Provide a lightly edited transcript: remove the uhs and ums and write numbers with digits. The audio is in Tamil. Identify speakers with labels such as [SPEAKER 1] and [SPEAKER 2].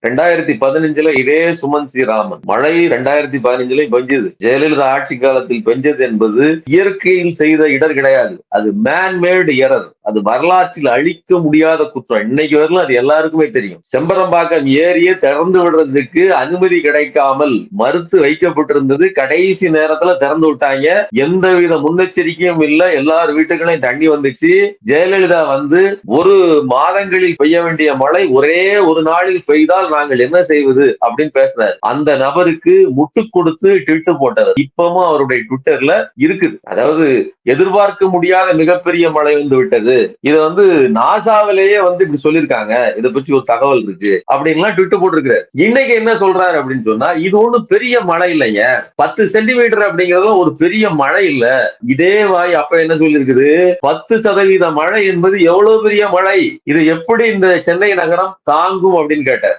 [SPEAKER 1] 2015 இதே சுமந்த் ராமன் மழை 2015 பெஞ்சது. ஜெயலலிதா ஆட்சி காலத்தில் பெஞ்சது என்பது இயற்கையில் செய்த இடர் கிடையாது. அது மேன்மேடு எரர். அது வரலாற்றில் அழிக்க முடியாத குற்றம். இன்னைக்கு வரலாம் அது எல்லாருக்குமே தெரியும். செம்பரம்பாக்கம் ஏரியை திறந்து விடுறதுக்கு அனுமதி கிடைக்காமல் மறுத்து வைக்கப்பட்டிருந்தது. கடைசி நேரத்துல திறந்து விட்டாங்க. எந்தவித முன்னெச்சரிக்கையும் இல்ல. எல்லார் வீட்டுகளையும் தண்ணி வந்துச்சு. ஜெயலலிதா வந்து ஒரு மாதங்களில் பெய்ய வேண்டிய மழை ஒரே ஒரு நாளில் பெய்தால் நாங்கள் என்ன செய்வது அப்படின்னு பேசினார். அந்த நபருக்கு முட்டு கொடுத்து ட்விட்டு போட்டார். இப்பவும் அவருடைய ட்விட்டர்ல இருக்குது. அதாவது எதிர்பார்க்க முடியாத மிகப்பெரிய மழை வந்து விட்டது. இத வந்து நாசாவிலேயே வந்து இப்படி சொல்லிருக்காங்க. இதை பற்றி ஒரு தகவல் இருக்கு அப்படின்லாம் ட்விட்டர் போட்டிருக்கிறார். இன்னைக்கு என்ன சொல்றாரு அப்படின்னு சொன்னா, இது ஒண்ணு பெரிய மழை இல்லைங்க, 10 சென்டிமீட்டர் அப்படிங்கறது ஒரு பெரிய மழை இல்ல. இதே வாய் அப்ப என்ன சொல்லிருக்குது, 10% மழை என்பது எவ்வளவு பெரிய மழை, இது எப்படி இந்த சென்னை நகரம் தாங்கும் அப்படின்னு கேட்டார்.